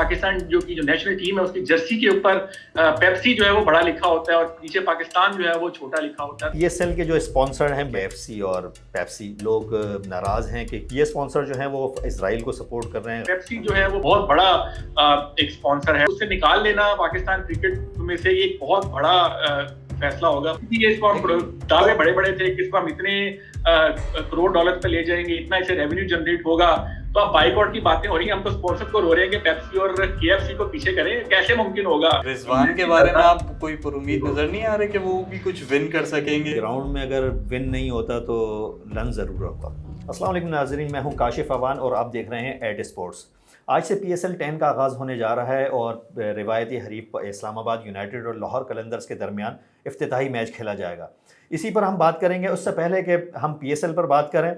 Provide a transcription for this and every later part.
پاکستان جو national team ہے اس کی جرسی کے اوپر پیپسی جو ہے وہ بڑا لکھا ہوتا ہے اور پیچھے پاکستان جو ہے وہ چھوٹا لکھا ہوتا ہے. پی ایس ایل کے جو اسپانسر ہیں KFC اور پیپسی، لوگ ناراض ہیں کہ یہ اسپانسر جو ہیں وہ اسرائیل کو سپورٹ کر رہے ہیں. پیپسی جو ہے وہ بہت بڑا ایک اسپانسر ہے، اس سے نکال لینا پاکستان کرکٹ میں سے ایک بہت بڑا فیصلہ ہوگا. دعوے بڑے بڑے تھے کہ اس کو ہم اتنے کروڑ ڈالر پہ لے جائیں گے، اتنا اسے ریونیو جنریٹ ہوگا. تو اب بائیک آؤٹ کی باتیں ہو رہی ہیں، ہم تو اسپانسر کو رو رہے ہیں کہ پیپسی اور KFC کو پیچھے کریں. کیسے ممکن ہوگا؟ رضوان کے بارے میں آپ کوئی پر امید نظر نہیں آ رہے کہ وہ بھی کچھ ون کر سکیں گے؟ گراؤنڈ میں اگر ون نہیں ہوتا تو لن ضرور ہوتا. السلام علیکم ناظرین، میں ہوں کاشف اوان اور آپ دیکھ رہے ہیں ایٹ اسپورٹس. آج سے PSL 10 کا آغاز ہونے جا رہا ہے اور روایتی حریف اسلام آباد یونائٹڈ اور لاہور قلندرز کے درمیان افتتاحی میچ کھیلا جائے گا. اسی پر ہم بات کریں گے. اس سے پہلے کہ ہم PSL پر بات کریں،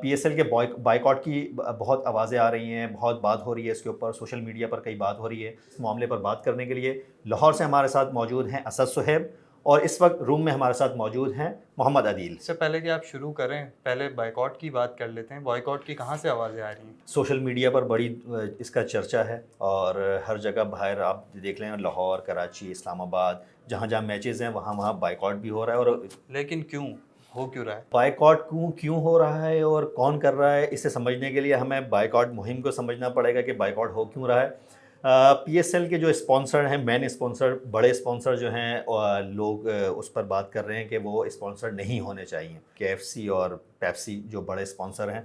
PSL کے بائیکاٹ کی بہت آوازیں آ رہی ہیں، بہت بات ہو رہی ہے اس کے اوپر، سوشل میڈیا پر کئی بات ہو رہی ہے. اس معاملے پر بات کرنے کے لیے لاہور سے ہمارے ساتھ موجود ہیں اسد صہیب، اور اس وقت روم میں ہمارے ساتھ موجود ہیں محمد عدیل. اس سے پہلے کہ آپ شروع کریں، پہلے بائیکاٹ کی بات کر لیتے ہیں. بائیکاٹ کی کہاں سے آوازیں آ رہی ہیں؟ سوشل میڈیا پر بڑی اس کا چرچا ہے اور ہر جگہ باہر آپ دیکھ لیں، لاہور، کراچی، اسلام آباد، جہاں جہاں میچز ہیں وہاں بائیکاٹ بھی ہو رہا ہے. اور لیکن کیوں ہو رہا ہے بائیکاٹ کیوں ہو رہا ہے اور کون کر رہا ہے، اسے سمجھنے کے لیے ہمیں بائیکاٹ مہم کو سمجھنا پڑے گا کہ بائیکاٹ ہو کیوں رہا ہے. PSL کے جو اسپانسر ہیں، مین اسپانسر، بڑے اسپانسر جو ہیں، لوگ اس پر بات کر رہے ہیں کہ وہ اسپانسر نہیں ہونے چاہیے. KFC اور پیپسی جو بڑے اسپانسر ہیں،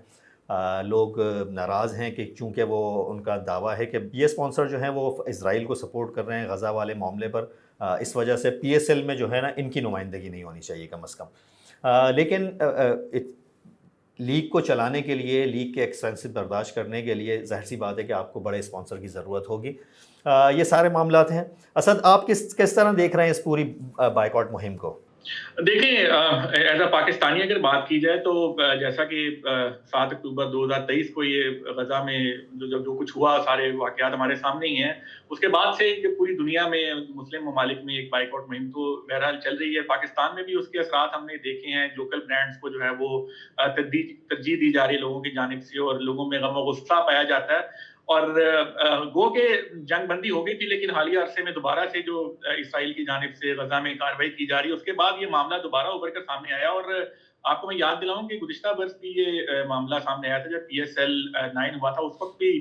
لوگ ناراض ہیں کہ چونکہ وہ ان کا دعویٰ ہے کہ یہ اسپانسر جو ہیں وہ اسرائیل کو سپورٹ کر رہے ہیں غزہ والے معاملے پر. اس وجہ سے PSL میں جو ہے نا ان کی نمائندگی نہیں ہونی چاہیے کم از کم. لیکن لیگ کو چلانے کے لیے، لیگ کے ایکسپینسز برداشت کرنے کے لیے ظاہر سی بات ہے کہ آپ کو بڑے اسپانسر کی ضرورت ہوگی. یہ سارے معاملات ہیں. اسد، آپ کس طرح دیکھ رہے ہیں اس پوری بائیکاٹ مہم کو؟ دیکھیں، ایز اے پاکستانی اگر بات کی جائے تو جیسا کہ 7 اکتوبر 2023 کو یہ غزہ میں جو کچھ ہوا، سارے واقعات ہمارے سامنے ہی ہیں. اس کے بعد سے پوری دنیا میں، مسلم ممالک میں ایک بائیک آؤٹ مہم تو بہرحال چل رہی ہے. پاکستان میں بھی اس کے اثرات ہم نے دیکھے ہیں. لوکل برانڈز کو جو ہے وہ ترجیح دی جا رہی ہے لوگوں کی جانب سے، اور لوگوں میں غم و غصہ پایا جاتا ہے. اور گو کہ جنگ بندی ہو گئی تھی، لیکن حالیہ عرصے میں دوبارہ سے جو اسرائیل کی جانب سے غزہ میں کارروائی کی جا رہی ہے، اس کے بعد یہ معاملہ دوبارہ ابھر کر سامنے آیا. اور آپ کو میں یاد دلاؤں کہ گزشتہ برس بھی یہ معاملہ سامنے آیا تھا جب PSL 9 ہوا تھا. اس وقت بھی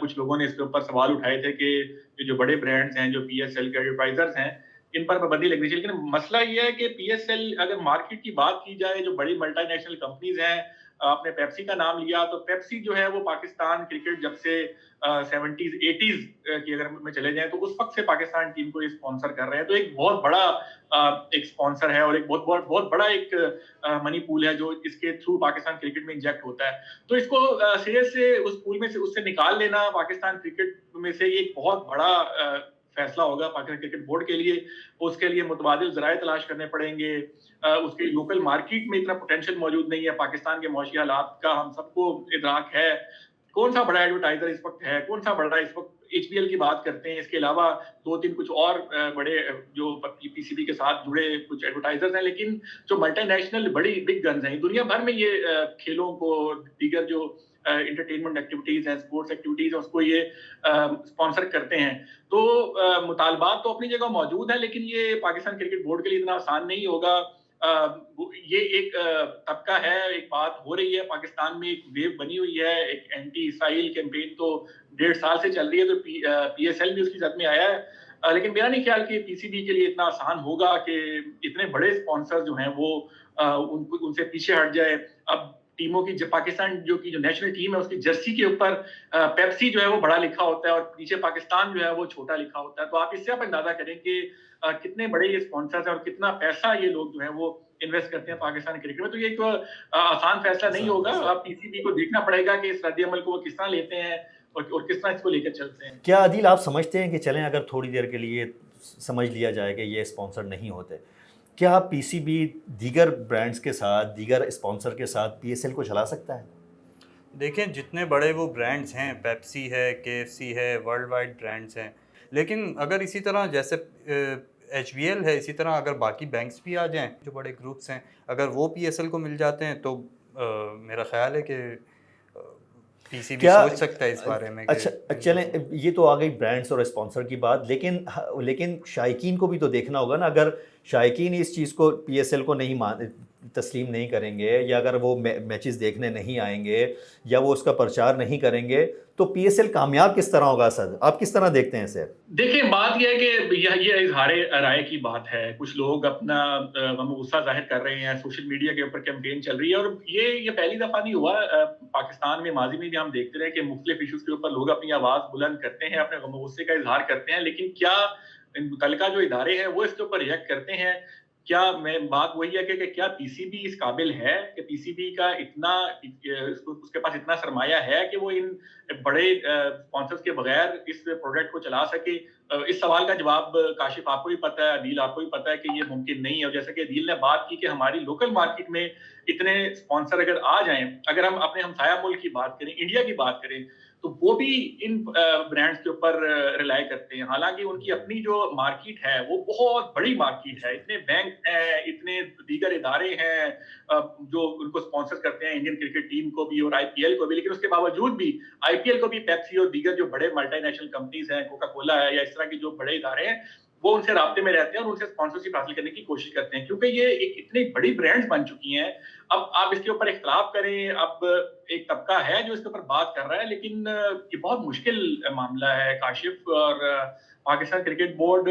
کچھ لوگوں نے اس کے اوپر سوال اٹھائے تھے کہ جو بڑے برانڈز ہیں، جو PSL کے ایڈورٹائزرز ہیں، ان پر پابندی لگنی چاہیے. لیکن مسئلہ یہ ہے کہ PSL اگر مارکیٹ کی بات کی جائے، جو بڑی ملٹی نیشنل کمپنیز ہیں، آپ نے پیپسی کا نام لیا، تو پیپسی جو ہے وہ پاکستان کرکٹ جب سے 70s 80s کی اگر میں چلے جائیں تو اس وقت سے پاکستان ٹیم کو اسپانسر کر رہے ہیں. تو ایک بہت بڑا ایک اسپانسر ہے اور ایک بہت بڑا ایک منی پول ہے جو اس کے تھرو پاکستان کرکٹ میں انجیکٹ ہوتا ہے. تو اس کو سیریس سے اس پول میں سے اس سے نکال لینا پاکستان کرکٹ میں سے ایک بہت بڑا فیصلہ ہوگا پاکستان کرکٹ بورڈ کے لیے. اس کے لیے متبادل ذرائع تلاش کرنے پڑیں گے. اس کے لوکل مارکیٹ میں اتنا پوٹینشیل موجود نہیں ہے. پاکستان کے معاشی حالات کا ہم سب کو ادراک ہے. کون سا بڑا ایڈورٹائزر اس وقت ہے، کون سا بڑا اس وقت HBL کی بات کرتے ہیں. اس کے علاوہ 2-3 کچھ اور بڑے جو PCB کے ساتھ جڑے کچھ ایڈورٹائزرز ہیں، لیکن جو ملٹی نیشنل بڑی بگ گنز ہیں دنیا بھر میں، یہ کھیلوں کو، دیگر جو انٹرٹینمنٹ ایکٹیویٹیز ہیں، اسپورٹس ایکٹیویٹیز ہیں، اس کو یہ اسپانسر کرتے ہیں. تو مطالبات تو اپنی جگہ موجود ہیں، لیکن یہ پاکستان کرکٹ بورڈ کے لیے اتنا آسان نہیں ہوگا. یہ ایک طبقہ ہے، ایک بات ہو رہی ہے پاکستان میں، ایک ویو بنی ہوئی ہے، ایک اینٹی اسرائیل کیمپین تو 1.5 سال سے چل رہی ہے. تو PSL بھی اس کی زد میں آیا ہے. لیکن میرا نہیں خیال کہ PCB کے لیے اتنا آسان ہوگا کہ اتنے بڑے اسپانسر جو ہیں وہ ان سے پیچھے ہٹ جائے. اب ٹیموں کی پاکستان جو نیشنل ٹیم ہے اس کی جرسی کے اوپر پیپسی جو ہے وہ بڑا لکھا ہوتا ہے اور پیچھے پاکستان جو ہے وہ چھوٹا لکھا ہوتا ہے. تو آپ اس سے آپ اندازہ کریں کہ کتنے بڑے یہ اسپانسرز ہیں اور کتنا پیسہ یہ لوگ جو ہیں وہ انویسٹ کرتے ہیں پاکستان کرکٹ میں. تو یہ ایک آسان فیصلہ نہیں ہوگا. اب PCB کو دیکھنا پڑے گا کہ اس رد عمل کو وہ کس طرح لیتے ہیں اور کس طرح اس کو لے کر چلتے ہیں. کیا عدیل آپ سمجھتے ہیں کہ چلیں اگر تھوڑی دیر کے لیے سمجھ لیا جائے کہ یہ اسپانسر نہیں ہوتے، کیا PCB دیگر برانڈز کے ساتھ، دیگر اسپانسر کے ساتھ PSL کو چلا سکتا ہے؟ دیکھیں، جتنے بڑے وہ برانڈز ہیں، پیپسی ہے، KFC ہے، ورلڈ وائڈ برانڈز ہیں، لیکن اگر اسی طرح جیسے HBL ہے، اسی طرح اگر باقی بینکس بھی آ جائیں، جو بڑے گروپس ہیں، اگر وہ PSL کو مل جاتے ہیں تو میرا خیال ہے کہ पीसीबी क्या सोच सकता है इस बारे में अच्छा चलें, ये तो आ गई ब्रांड्स और स्पॉन्सर की बात, लेकिन शायकीन को भी तो देखना होगा ना। अगर शायकीन इस चीज़ को पीएसएल को नहीं तस्लीम नहीं करेंगे, या अगर वो मैचेस देखने नहीं आएंगे, या वो उसका प्रचार नहीं करेंगे, तो पीएसएल कामयाब किस तरह होगा सर? आप किस तरह देखते हैं इसे? देखिए, बात यह है कि ये इज़हारे राय की बात है। कुछ लोग अपना गम-ओ-गुस्सा ज़ाहिर कर रहे हैं, सोशल मीडिया के ऊपर कैंपेन चल रही है, और ये पहली दफ़ा नहीं हुआ। पाकिस्तान में माज़ी में भी हम देखते रहे कि मुख्तलिफ इश्यूज़ के ऊपर लोग अपनी आवाज़ बुलंद करते हैं, अपने गम-ओ-गुस्से का इज़हार करते हैं, लेकिन क्या मुतल्लिका जो इदारे हैं, वो इसके ऊपर रिएक्ट करते हैं? क्या मैं बात वही है कि क्या पीसीबी इस काबिल है कि पीसीबी का इतना उसके पास इतना सरमाया है कि वो इन बड़े स्पॉन्सर्स के बगैर इस प्रोडक्ट को चला सके? इस सवाल का जवाब काशिफ आपको भी पता है, अदील आपको भी पता है कि ये मुमकिन नहीं है। और जैसे कि अदील ने बात की कि हमारी लोकल मार्केट में इतने स्पॉन्सर अगर आ जाएं, अगर हम अपने हमसाया मुल्क की बात करें, इंडिया की बात करें, तो वो भी इन ब्रांड्स के ऊपर रिलाय करते हैं। हालांकि उनकी अपनी जो मार्केट है वो बहुत बड़ी मार्केट है, इतने बैंक हैं, इतने दीगर इदारे हैं जो उनको स्पॉन्सर करते हैं, इंडियन क्रिकेट टीम को भी और आईपीएल को भी। लेकिन उसके बावजूद भी आईपीएल को भी पेप्सी और दीगर जो बड़े मल्टीनेशनल कंपनीज हैं, कोका कोला है या इस तरह की जो बड़े इदारे हैं, वो उनसे राब्ते में रहते हैं और उनसे स्पॉन्सरशिप हासिल करने की कोशिश करते हैं, क्योंकि ये एक इतनी बड़ी ब्रांड्स बन चुकी हैं। अब आप इसके ऊपर इख्तलाफ करें, अब एक तबका है जो इसके ऊपर बात कर रहा है, लेकिन ये बहुत मुश्किल मामला है काशिफ। और पाकिस्तान क्रिकेट बोर्ड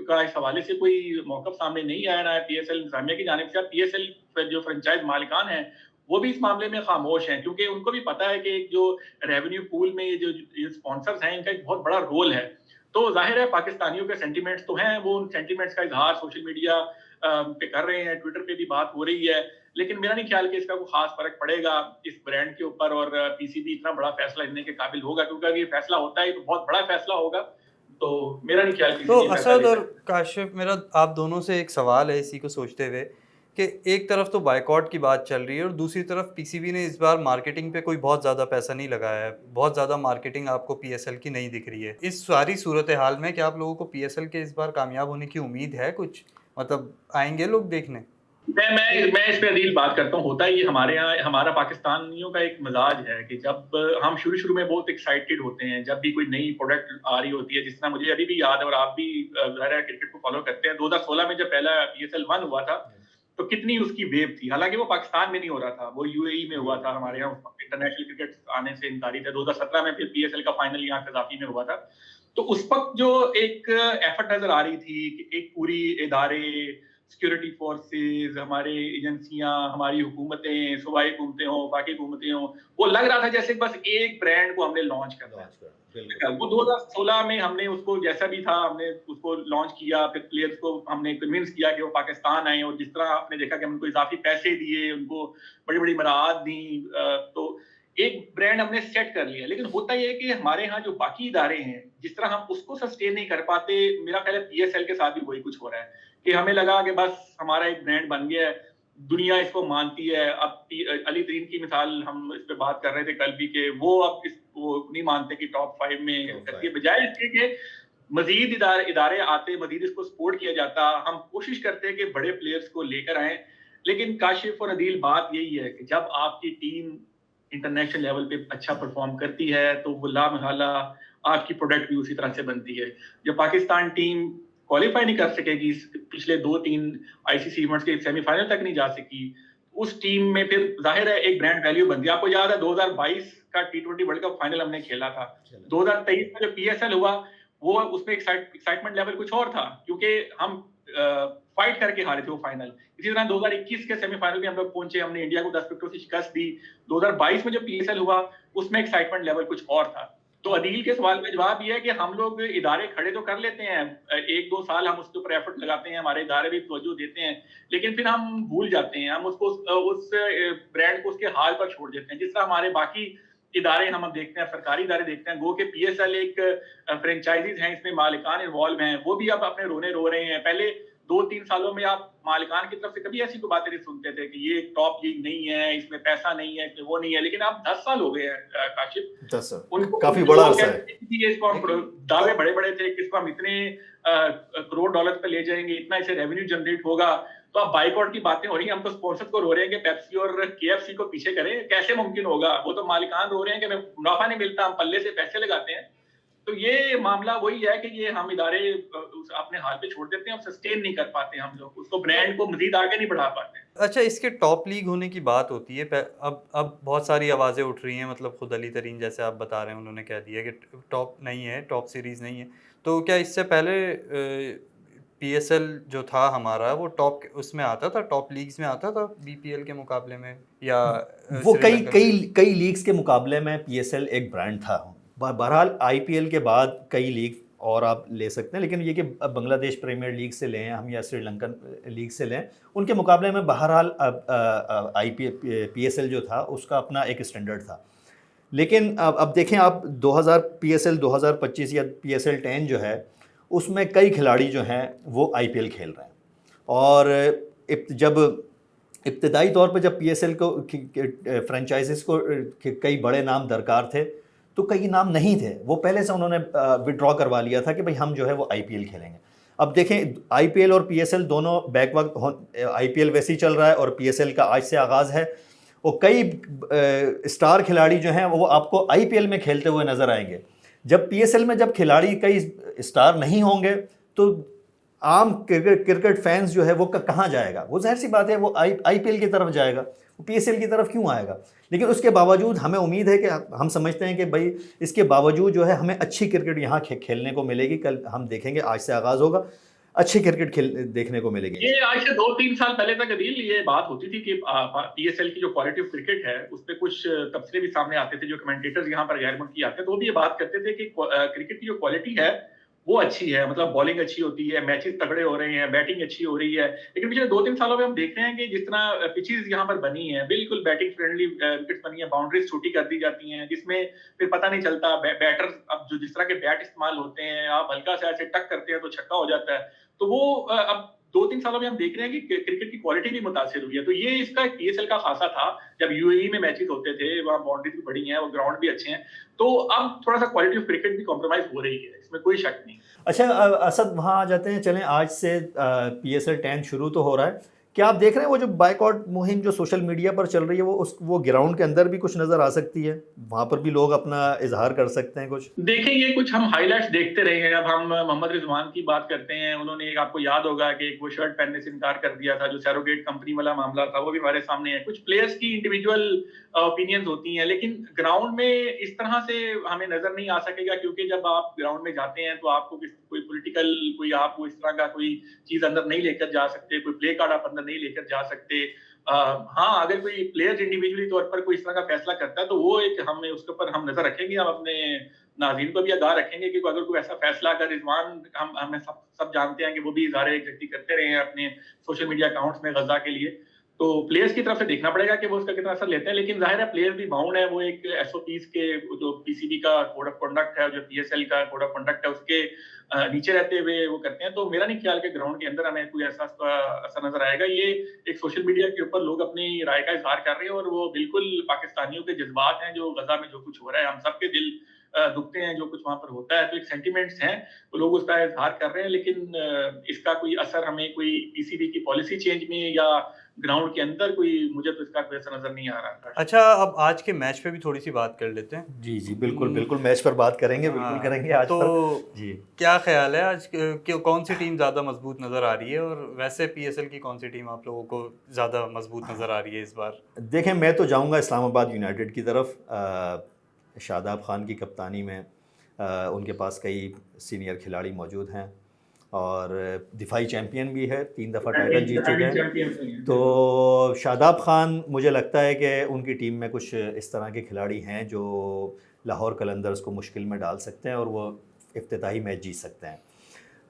का इस हवाले से कोई मौक़िफ़ सामने नहीं आया, ना है पीएसएल इंतज़ामिया की जानिब से। पीएसएल जो फ्रेंचाइज मालिकान हैं, वो भी इस मामले में खामोश हैं, क्योंकि उनको भी पता है कि जो रेवेन्यू पूल में ये स्पॉन्सर्स हैं, इनका एक बहुत बड़ा रोल है। तो ज़ाहिर है पाकिस्तानियों के सेंटिमेंट्स तो हैं, वो उन सेंटिमेंट्स का इज़हार सोशल मीडिया पे कर रहे हैं, ट्विटर पे भी बात हो रही है, लेकिन मेरा नहीं ख्याल कि इसका कोई ख़ास फ़र्क पड़ेगा इस ब्रांड के ऊपर, और पीसीबी इतना बड़ा फ़ैसला लेने के काबिल होगा, क्योंकि अगर ये फ़ैसला होता है तो बहुत बड़ा फ़ैसला होगा। तो मेरा नहीं ख्याल कि तो ये फ़ैसला असद ले और सकते। काशिफ, मेरा आप दोनों से एक सवाल है इसी को सोचते हुए कि एक तरफ तो बायकॉट की बात चल रही है और दूसरी तरफ पीसीबी ने इस बार मार्केटिंग पे कोई बहुत ज़्यादा पैसा नहीं लगाया है, बहुत ज़्यादा मार्केटिंग आपको पीएसएल की नहीं दिख रही है। इस सारी सूरत हाल में क्या आप लोगों को पीएसएल के इस बार कामयाब होने की उम्मीद है? कुछ मतलब आएंगे लोग देखने? मैं इस पे अदील बात करता हूँ। होता है ये हमारे यहाँ, हमारा पाकिस्तानियों का एक मिजाज है कि जब हम शुरू में बहुत एक्साइटेड होते हैं, जब भी कोई नई प्रोडक्ट आ रही होती है, जिस तरह मुझे अभी भी याद है और आप भी ज़ाहिर है क्रिकेट को फॉलो करते हैं, 2016 में जब पहला पीएसएल 1 हुआ था, तो कितनी उसकी वेव थी। हालांकि वो पाकिस्तान में नहीं हो रहा था, वो यूएई में हुआ था। हमारे यहाँ इंटरनेशनल क्रिकेट आने से इनकारी थे। 2017 में फिर पीएसएल का फाइनल यहाँ कज़ाफी में हुआ था। तो उस वक्त जो एक एफर्ट नजर आ रही थी कि एक पूरी इदारे, सिक्योरिटी फोर्सेस, हमारे एजेंसियां, हमारी हुकूमतें, सूबाई हुकूमतें हों, बाकी हुकूमतें हों, वो लग रहा था जैसे बस एक ब्रांड को हमने लॉन्च करना है। वो 2016 में हमने उसको जैसा भी था, हमने उसको लॉन्च किया, फिर प्लेयर्स को हमने कन्विंस किया कि वो पाकिस्तान आए, और जिस तरह आपने देखा कि हम उनको इजाफी पैसे दिए, उनको बड़ी-बड़ी मराहत दी, तो एक ब्रांड हमने सेट कर लिया। लेकिन होता ये है कि हमारे यहाँ जो बाकी इदारे हैं, जिस तरह हम उसको सस्टेन नहीं कर पाते, मेरा ख्याल है पीएसएल के साथ भी वही कुछ हो रहा है कि हमें लगा कि बस हमारा एक ब्रांड बन गया है, दुनिया इसको मानती है। अब अली तरीन की मिसाल हम इस पे बात कर रहे थे कल भी कि वो अब वो नहीं मानते कि टॉप 5 में करके, बजाय इसके कि मजीद इदारे आते, मजीद इसको सपोर्ट किया जाता। हम कोशिश करते हैं कि बड़े प्लेयर्स को लेकर आए, लेकिन काशिफ और अदील बात यही है कि जब आपकी टीम इंटरनेशनल लेवल पे अच्छा परफॉर्म करती है, तो वो लामहला आपकी प्रोडक्ट भी उसी तरह से बनती है। जब पाकिस्तान टीम क्वालिफाई नहीं कर सकेगी, पिछले 2-3 आईसीसी इवेंट्स के सेमीफाइनल तक नहीं जा सकी, उस टीम में फिर जाहिर है एक ब्रांड वैल्यू बनती है। आपको याद है 2022 का टी20 वर्ल्ड कप फाइनल हमने खेला था। 2023 में जो पीएसएल हुआ, वो उसमें एक्साइटमेंट लेवल कुछ और था, क्योंकि हम फाइट करके हारे थे वो फाइनल। इसी तरह 2021 के सेमीफाइनल में हम लोग पहुंचे, हमने इंडिया को 10 विकेटों से शिकस्त दी। 2022 में जो पीएसएल हुआ, उसमें एक्साइटमेंट लेवल कुछ और था। तो अदील के सवाल का जवाब ये है कि हम लोग इदारे खड़े तो कर लेते हैं, 1-2 साल हम उसके ऊपर एफर्ट लगाते हैं, हमारे इदारे भी तवज्जो देते हैं, लेकिन फिर हम भूल जाते हैं, हम उसको उस ब्रांड को उसके हाल पर छोड़ देते हैं। जिस तरह हमारे बाकी इदारे हम देखते हैं, सरकारी इदारे देखते हैं, गो के पीएसएल एक फ्रेंचाइजीज हैं, इसमें मालिकान इन्वॉल्व हैं, वो भी अब अपने रोने रो रहे हैं। पहले 2-3 सालों में आप मालिकान की तरफ से कभी ऐसी कोई बातें नहीं सुनते थे कि ये टॉप लीग नहीं है, इसमें पैसा नहीं है, इसमें वो नहीं है। लेकिन अब 10 साल हो गए हैं काशिफ, 10 उनको काफी बड़ा अरसा है। इसको दावे बड़े-बड़े थे कि इसको हम इतने करोड़ डॉलर पे ले जाएंगे, इतना इसे रेवेन्यू जनरेट होगा। तो अब बाइकआउट की बातें हो रही हैं, हम तो स्पॉन्सर को रो रहे हैं कि पेप्सी और केएफसी को पीछे करें, कैसे मुमकिन होगा? वो तो मालिकान रो रहे हैं कि हमें मुनाफा नहीं मिलता, हम पल्ले से पैसे लगाते हैं। तो ये मामला वही है कि ये हम इदारे अपने हाथ पे छोड़ देते हैं और सस्टेन नहीं कर पाते हम लोग, उसको ब्रांड को मजीद आगे नहीं बढ़ा पाते। अच्छा, इसके टॉप लीग होने की बात होती है, अब बहुत सारी आवाज़ें उठ रही हैं, मतलब खुद अली तरीन जैसे आप बता रहे हैं, उन्होंने कह दिया कि टॉप नहीं है, टॉप सीरीज़ नहीं है। तो क्या इससे पहले पीएसएल जो था हमारा, वो टॉप उसमें आता था, टॉप लीग्स में आता था बीपीएल के मुकाबले में, या वो कई श्रीलंका कई कई लीग्स के मुकाबले में पीएसएल एक ब्रांड था। बहरहाल आईपीएल के बाद कई लीग और आप ले सकते हैं, लेकिन ये कि बांग्लादेश प्रीमियर लीग से लें हम या श्रीलंकन लीग से लें, उनके मुकाबले में बहरहाल पीएसएल जो था उसका अपना एक स्टैंडर्ड था। लेकिन अब देखें आप 2000 पीएसएल 2025 या पीएसएल 10 जो है, उसमें कई खिलाड़ी जो हैं वो आईपीएल खेल रहे हैं। और जब इब्तदाई तौर पर जब पीएसएल को फ्रेंचाइजीज को कई बड़े नाम दरकार थे, तो कई नाम नहीं थे, वो पहले से उन्होंने विड्रॉ करवा लिया था कि भाई हम जो है वो आईपीएल खेलेंगे। अब देखें आईपीएल और पीएसएल दोनों बैक वक्त, आईपीएल वैसे ही चल रहा है और पीएसएल का आज से आगाज़ है, और कई स्टार खिलाड़ी जो हैं वो आपको आईपीएल में खेलते हुए नज़र आएंगे। जब पीएसएल में जब खिलाड़ी कई स्टार नहीं होंगे तो आम क्रिकेट फैंस जो है वो कहाँ जाएगा? वो जाहिर सी बात है वो आईपीएल की तरफ जाएगा, वो पीएसएल की तरफ क्यों आएगा? लेकिन उसके बावजूद हमें उम्मीद है कि हम समझते हैं कि भाई इसके बावजूद जो है हमें अच्छी क्रिकेट यहाँ खेलने को मिलेगी। कल हम देखेंगे, आज से आगाज़ होगा, अच्छी क्रिकेट देखने को मिलेगी। ये आज से 2-3 साल पहले तक अदील ये बात होती थी कि पीएसएल की जो क्वालिटी ऑफ क्रिकेट है उस पे कुछ तबसरे भी सामने आते थे, जो कमेंटेटर्स यहाँ पर गैर मुल्की आते थे तो वो भी ये बात करते थे कि क्रिकेट की जो क्वालिटी है वो अच्छी है, मतलब बॉलिंग अच्छी होती है, मैचेस तगड़े हो रहे हैं, बैटिंग अच्छी हो रही है। लेकिन पिछले 2-3 सालों में हम देख रहे हैं कि जिस तरह पिचेस यहाँ पर बनी है, बिल्कुल बैटिंग फ्रेंडली विकेट्स बनी है, बाउंड्रीज छोटी कर दी जाती हैं, जिसमें फिर पता नहीं चलता बैटर्स अब जो जिस तरह के बैट इस्तेमाल होते हैं, आप हल्का से ऐसे टक करते हैं तो छक्का हो जाता है। तो वो अब 2-3 सालों में हम देख रहे हैं कि क्रिकेट की क्वालिटी भी मुतासिर हुई है। तो ये इसका पीएसएल का खासा था, जब यूएई में मैचेस होते थे, वहाँ बाउंड्रीज भी बड़ी हैं, वो ग्राउंड भी अच्छे हैं। तो अब थोड़ा सा क्वालिटी ऑफ क्रिकेट भी कॉम्प्रोमाइज हो रही है, इसमें कोई शक नहीं। अच्छा असद, वहाँ आ जाते हैं, चलें आज से पीएसएल 10 शुरू तो हो रहा है, क्या आप देख रहे हैं वो जो बाइकआउट मुहिम जो सोशल मीडिया पर चल रही है वो ग्राउंड के अंदर भी कुछ नज़र आ सकती है? वहाँ पर भी लोग अपना इजहार कर सकते हैं कुछ? देखिए, ये कुछ हम हाइलाइट्स देखते रहे हैं। अब हम मोहम्मद रिजवान की बात करते हैं, उन्होंने एक, आपको याद होगा कि एक वो शर्ट पहनने से इनकार कर दिया था, जो सैरोगेट कंपनी वाला मामला था, वो भी हमारे सामने है। कुछ प्लेयर्स की इंडिविजुअल ओपिनियंस होती हैं, लेकिन ग्राउंड में इस तरह से हमें नजर नहीं आ सकेगा, क्योंकि जब आप ग्राउंड में जाते हैं तो आपको कोई पॉलिटिकल कोई इस तरह का कोई चीज अंदर नहीं लेकर जा सकते, कोई प्ले कार्ड आप अंदर नहीं लेकर जा सकते। हाँ, अगर कोई प्लेयर इंडिविजुअली तौर पर कोई इस तरह का फैसला करता है तो वो एक हमें उसके ऊपर हम नजर रखेंगे, हम अपने नाज़रीन को भी आगाह रखेंगे कि अगर कोई ऐसा फैसला, अगर रिजवान, हमें सब जानते हैं कि वो भी इज़हार यकजहती करते रहे हैं अपने सोशल मीडिया अकाउंट्स में गजा के लिए, तो प्लेयर्स की तरफ से देखना पड़ेगा कि वो उसका कितना असर लेते हैं। लेकिन जाहिर है प्लेयर भी बाउंड है, वो एक एसओपीज के, जो पीसीबी का कोड ऑफ कंडक्ट है, जो पीएसएल का कोड ऑफ कंडक्ट है, उसके नीचे रहते हुए वो करते हैं। तो मेरा नहीं ख्याल कि ग्राउंड के अंदर हमें कोई ऐसा असर नजर आएगा। ये एक सोशल मीडिया के ऊपर लोग अपनी राय का इजहार कर रहे हैं, और वो बिल्कुल पाकिस्तानियों के जज्बात हैं, जो गजा में जो कुछ हो रहा है, हम सबके दिल दुखते हैं जो कुछ वहां पर होता है, तो एक सेंटिमेंट्स हैं, तो लोग उसका इजहार कर रहे हैं। लेकिन इसका कोई असर हमें कोई पीसीबी की पॉलिसी चेंज में या ग्राउंड के अंदर मुझे तो इसका कोई असर नजर नहीं आ रहा। अच्छा, अब आज के मैच पे भी थोड़ी सी बात कर लेते हैं। जी जी, बिल्कुल मैच पर बात करेंगे, बिल्कुल करेंगे आज तो पर। जी, क्या ख्याल है आज कौन सी टीम ज़्यादा मजबूत नज़र आ रही है, और वैसे पीएसएल की कौन सी टीम आप लोगों को ज़्यादा मजबूत नज़र आ रही है इस बार? देखें, मैं तो जाऊंगा इस्लामाबाद यूनाइटेड की तरफ। शादाब खान की कप्तानी में उनके पास कई सीनियर खिलाड़ी मौजूद हैं और दिफाई चैम्पियन भी है, 3 दफ़ा टाइटल जीत चुके हैं। तो शादाब खान, मुझे लगता है कि उनकी टीम में कुछ इस तरह के खिलाड़ी हैं जो लाहौर कलंदर्स को मुश्किल में डाल सकते हैं और वो इफ्तिताही मैच जीत सकते हैं।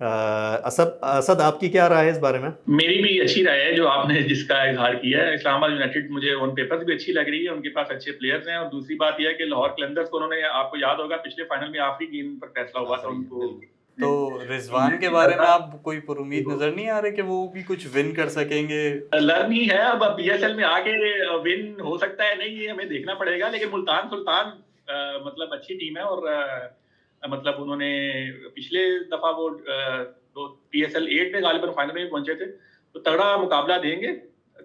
असद, आपकी क्या राय है इस बारे में? मेरी भी अच्छी राय है जो आपने जिसका इजहार किया है। इस्लामाबाद यूनाइटेड मुझे ऑन पेपर भी अच्छी लग रही है, उनके पास अच्छे प्लेयर्स हैं, और दूसरी बात यह है कि लाहौर कलंदर्स को उन्होंने, आपको याद होगा, पिछले फाइनल में आखिरी गेंद पर फैसला हुआ था उनको। तो रिजवान के बारे में आप कोई उम्मीद नजर नहीं आ रहे कि वो भी कुछ विन कर सकेंगे? लर्न ही है, अब पीएसएल में आके विन हो सकता है नहीं, ये हमें देखना पड़ेगा। लेकिन मुल्तान सुल्तान मतलब अच्छी टीम है, और मतलब उन्होंने पिछले दफा वो पीएसएल 8 में गालिबन फाइनल में पहुंचे थे, तो तगड़ा मुकाबला देंगे।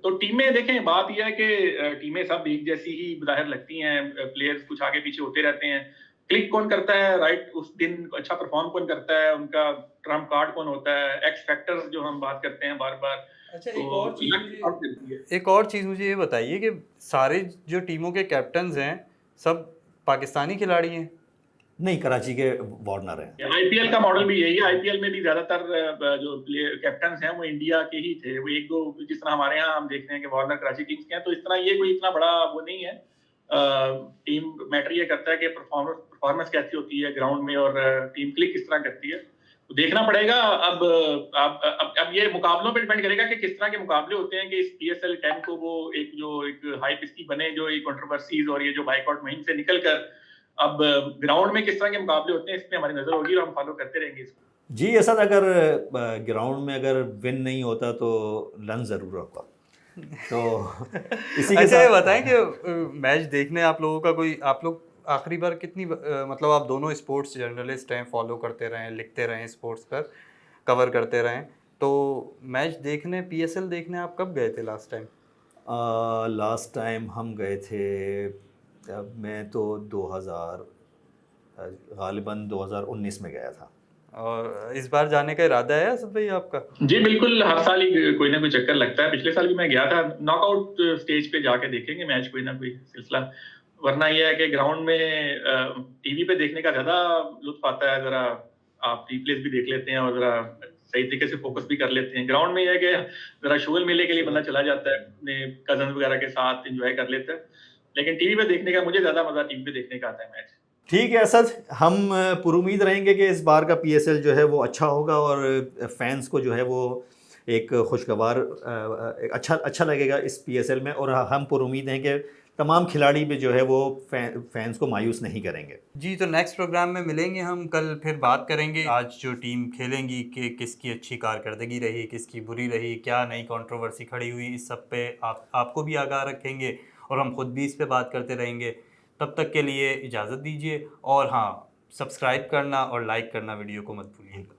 तो टीमें देखें, बात यह है कि टीमें सब एक जैसी ही ज़ाहिर लगती हैं, प्लेयर्स कुछ आगे पीछे होते रहते हैं। क्लिक कौन करता है राइट उस दिन, अच्छा परफॉर्म कौन करता है, उनका ट्रम्प कार्ड कौन होता है, एक्स फैक्टर्स जो हम बात करते हैं बार-बार। अच्छा, तो लक एक और चीज़ मुझे ये बताइए कि सारे जो टीमों के कैप्टन्स हैं सब पाकिस्तानी खिलाड़ी हैं? नहीं, कराची के वार्नर हैं। आईपीएल का मॉडल भी यही है। आईपीएल में भी ज्यादातर जो प्लेयर कैप्टन्स हैं वो इंडिया के ही थे। वो एक दो जिस तरह हमारे यहाँ हम देखते हैं कि वार्नर कराची किंग्स के हैं, तो इस तरह ये कोई इतना बड़ा वो नहीं है। टीम मैटर ये करता है कि परफॉर्मेंस कैसी होती है ग्राउंड में और टीम क्लिक किस तरह करती है। तो देखना पड़ेगा। अब ये मुकाबलों पे डिपेंड करेगा कि किस तरह के मुकाबले होते हैं कि इस PSL 10 को वो एक हाइप इसकी बने, जो ये कंट्रोवर्सीज और ये जो बाइकआउट मुहिम से निकल कर अब ग्राउंड में किस तरह के मुकाबले होते हैं, इस पे हमारी नजर होगी और हम फॉलो करते रहेंगे इसको। जी असद, अगर ग्राउंड में अगर विन नहीं होता तो लन ज़रूर होगा। तो इसी के अच्छा, ये साथ बताएं कि मैच देखने आप लोगों का कोई, आप लोग आखिरी बार कितनी मतलब आप दोनों स्पोर्ट्स जर्नलिस्ट हैं, फॉलो करते रहें, लिखते रहें, स्पोर्ट्स पर कवर करते रहें, तो मैच देखने PSL देखने आप कब गए थे लास्ट टाइम? लास्ट टाइम हम गए थे, मैं तो 2000 गालिबन 2019 में गया था। और इस बार जाने का इरादा है असद भाई आपका? जी बिल्कुल, हर साल ही कोई ना कोई चक्कर लगता है। पिछले साल भी मैं गया था। नॉकआउट स्टेज पे जाके देखेंगे मैच, कोई ना कोई सिलसिला। वरना ये है कि ग्राउंड में टीवी पे देखने का ज्यादा लुत्फ आता है। जरा आप रिप्लेस भी देख लेते हैं और जरा सही तरीके से फोकस भी कर लेते हैं। ग्राउंड में ये है कि जरा शुगल मेले के लिए बंदा चला जाता है, अपने कजन वगैरह के साथ एंजॉय कर लेता है। लेकिन टीवी पे देखने का मुझे ज्यादा मजा टीवी पे देखने का आता है मैच। ठीक है असद, हम पुरुमीद रहेंगे कि इस बार का PSL जो है वो अच्छा होगा और फैंस को जो है वो एक खुशगवार अच्छा लगेगा इस PSL में। और हम पुरुमीद हैं कि तमाम खिलाड़ी भी जो है वो फैंस को मायूस नहीं करेंगे। जी, तो नेक्स्ट प्रोग्राम में मिलेंगे हम, कल फिर बात करेंगे आज जो टीम खेलेंगी कि किसकी अच्छी कारकर्दगी रही, किसकी बुरी रही, क्या नई कंट्रोवर्सी खड़ी हुई, इस सब पे आपको भी आगाह रखेंगे और हम खुद भी इस पे बात करते रहेंगे। तब तक के लिए इजाज़त दीजिए और हाँ, सब्सक्राइब करना और लाइक करना वीडियो को मत भूलिएगा।